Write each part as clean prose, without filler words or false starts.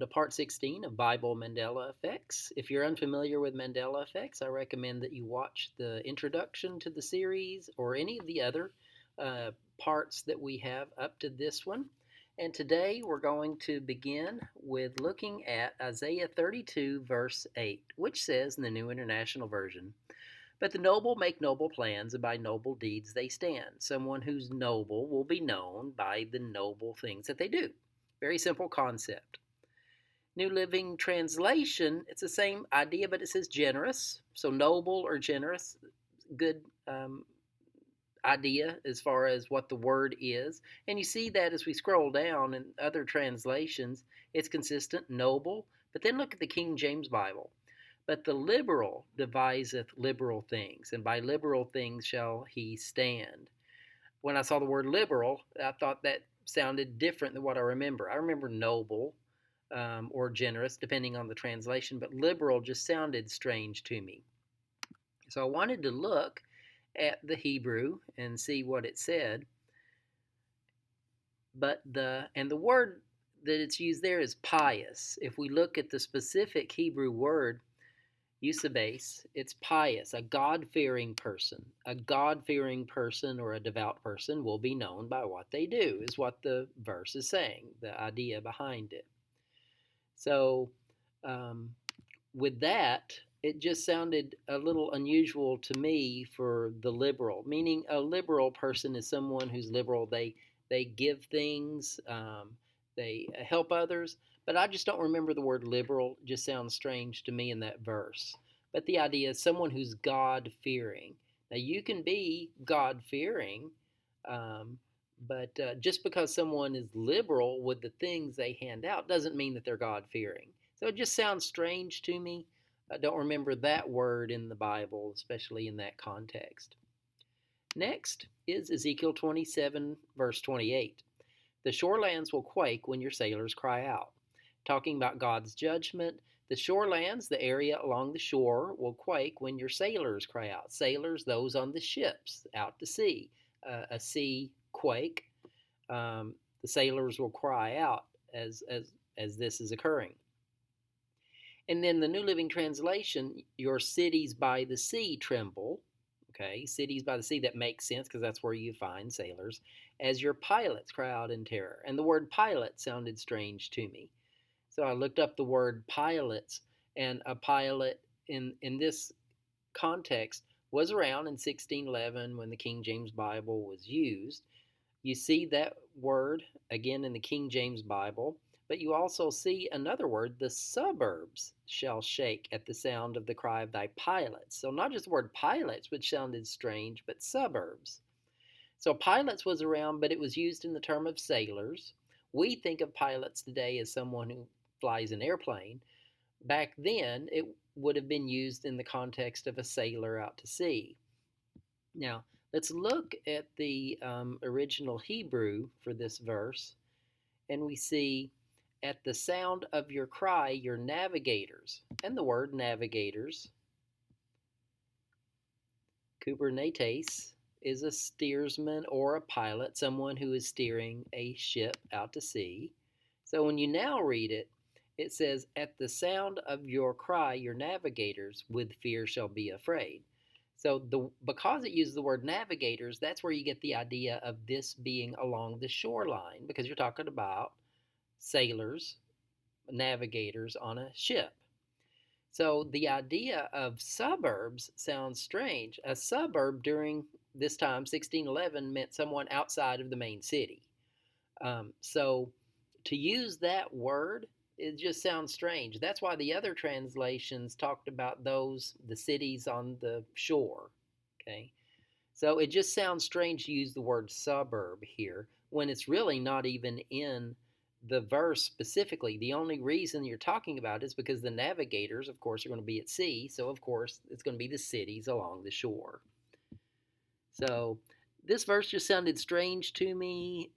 To part 16 of Bible Mandela effects. If you're unfamiliar with Mandela effects, I recommend that you watch the introduction to the series or any of the other uh, parts that we have up to this one. And today we're going to begin with looking at Isaiah 32, verse 8, which says in the New International Version, "But the noble make noble plans, and by noble deeds they stand. Someone who's noble will be known by the noble things that they do." Very simple concept. New Living Translation, it's the same idea, but it says generous. So noble or generous, good idea as far as what the word is. And you see that as we scroll down in other translations, it's consistent, noble. But then look at the King James Bible. "But the liberal deviseth liberal things, and by liberal things shall he stand." When I saw the word liberal, I thought that sounded different than what I remember. I remember noble, or generous, depending on the translation, but liberal just sounded strange to me. So I wanted to look at the Hebrew and see what it said. But the word that it's used there is pious. If we look at the specific Hebrew word, eusebes, it's pious, a God-fearing person. A God-fearing person or a devout person will be known by what they do, is what the verse is saying, the idea behind it. So um, with that, it just sounded a little unusual to me for the liberal, meaning a liberal person is someone who's liberal. They give things, they help others, but I just don't remember the word liberal. It just sounds strange to me in that verse. But the idea is someone who's God fearing. Now you can be God fearing, um, but just because someone is liberal with the things they hand out doesn't mean that they're God fearing. So it just sounds strange to me. I don't remember that word in the Bible, especially in that context. Next is Ezekiel 27, verse 28. "The shorelands will quake when your sailors cry out." Talking about God's judgment, the shorelands, the area along the shore, will quake when your sailors cry out. Sailors, those on the ships out to sea. A sea quake, the sailors will cry out as this is occurring. And then the New Living Translation, "Your cities by the sea tremble." Okay, cities by the sea, that makes sense because that's where you find sailors. "As your pilots cry out in terror." And the word pilot sounded strange to me. So I looked up the word pilots, and a pilot in this context was around in 1611 when the King James Bible was used. You see that word again in the King James Bible, but you also see another word, "the suburbs shall shake at the sound of the cry of thy pilots." So not just the word pilots, which sounded strange, but suburbs. So pilots was around, but it was used in the term of sailors. We think of pilots today as someone who flies an airplane. Back then, it would have been used in the context of a sailor out to sea. Now, let's look at the original Hebrew for this verse, and we see, "At the sound of your cry, your navigators." And the word navigators, Kubernetes, is a steersman or a pilot, someone who is steering a ship out to sea. So when you now read it, it says, "At the sound of your cry, your navigators with fear shall be afraid." So because it uses the word navigators, that's where you get the idea of this being along the shoreline, because you're talking about sailors, navigators on a ship. So the idea of suburbs sounds strange. A suburb during this time, 1611, meant someone outside of the main city. So to use that word, it just sounds strange. That's why the other translations talked about the cities on the shore. Okay, so it just sounds strange to use the word suburb here when it's really not even in the verse specifically. The only reason you're talking about it is because the navigators, of course, are going to be at sea. So, of course, it's going to be the cities along the shore. So this verse just sounded strange to me,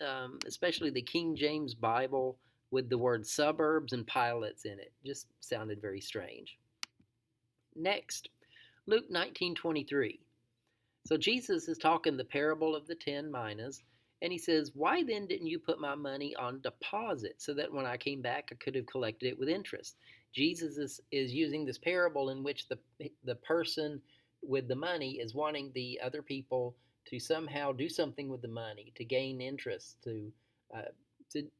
especially the King James Bible with the word suburbs and pilots in it. Just sounded very strange. Next, Luke 19:23. So Jesus is talking the parable of the 10 minas, And he says, why then didn't you put my money on deposit so that when I came back I could have collected it with interest? Jesus is using this parable in which the person with the money is wanting the other people to somehow do something with the money, to gain interest, uh,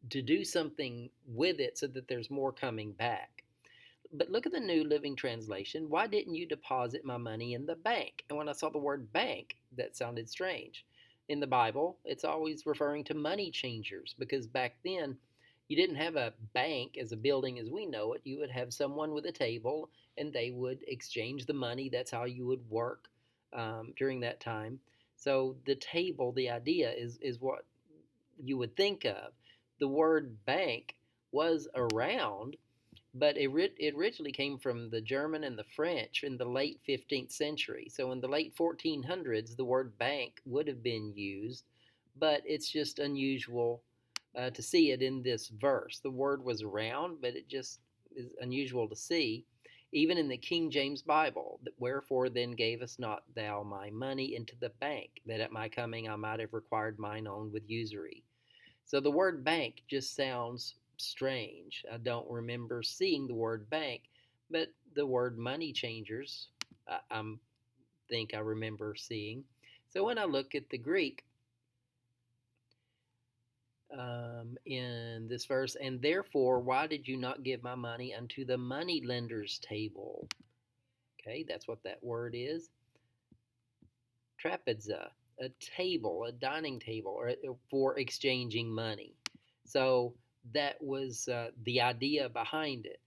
to do something with it so that there's more coming back. But look at the New Living Translation. Why didn't you deposit my money in the bank? And when I saw the word bank, that sounded strange. In the Bible, it's always referring to money changers because back then you didn't have a bank as a building as we know it. You would have someone with a table and they would exchange the money. That's how you would work during that time. So the table, the idea is what you would think of. The word bank was around, but it originally came from the German and the French in the late 15th century. So in the late 1400s, the word bank would have been used, but it's just unusual to see it in this verse. The word was around, but it just is unusual to see. Even in the King James Bible, wherefore then gavest not thou my money into the bank, that at my coming I might have required mine own with usury. So the word bank just sounds strange. I don't remember seeing the word bank, but the word money changers, I think I remember seeing. So when I look at the Greek in this verse, and therefore, why did you not give my money unto the money lender's table? Okay, that's what that word is. Trapeza, a table, a dining table, or for exchanging money. So that was the idea behind it.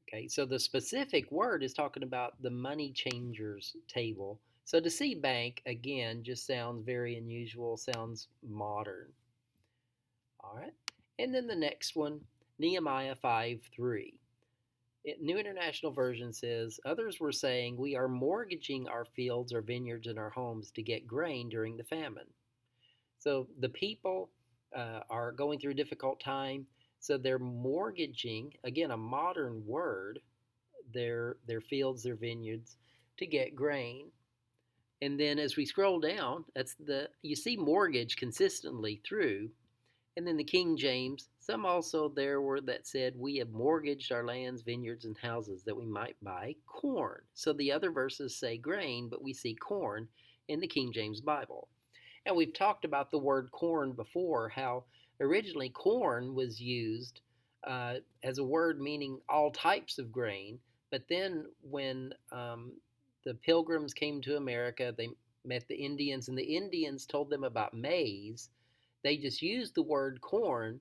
Okay, so the specific word is talking about the money changers table. So to see bank again just sounds very unusual, sounds modern. All right, and then the next one, Nehemiah 5:3. New International Version says, others were saying, we are mortgaging our fields, our vineyards, and our homes to get grain during the famine. So the people are going through a difficult time. So they're mortgaging, again, a modern word, their fields, their vineyards, to get grain. And then as we scroll down, you see mortgage consistently through. And then the King James, some also there were that said, we have mortgaged our lands, vineyards, and houses that we might buy corn. So the other verses say grain, but we see corn in the King James Bible. And we've talked about the word corn before, how originally corn was used as a word meaning all types of grain. But then when the pilgrims came to America, they met the Indians, and the Indians told them about maize. They just used the word corn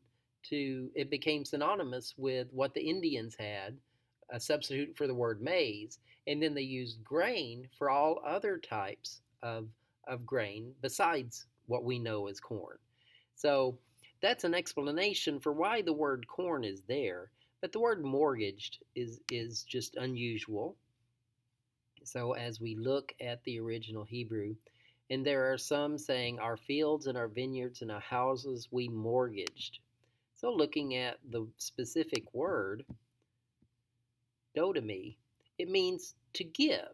it became synonymous with what the Indians had, a substitute for the word maize. And then they used grain for all other types of grain besides what we know as corn. So that's an explanation for why the word corn is there. But the word mortgaged is just unusual. So as we look at the original Hebrew, and there are some saying, our fields and our vineyards and our houses we mortgaged. So looking at the specific word, dodomi, it means to give,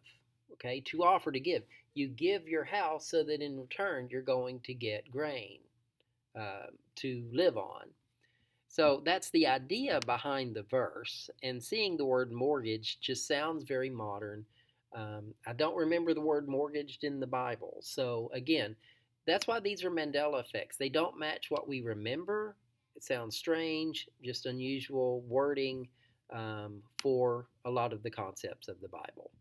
okay, to offer to give. You give your house so that in return you're going to get grain to live on. So that's the idea behind the verse, and seeing the word mortgage just sounds very modern. I don't remember the word mortgaged in the Bible. So again, that's why these are Mandela effects. They don't match what we remember. It sounds strange, just unusual wording for a lot of the concepts of the Bible.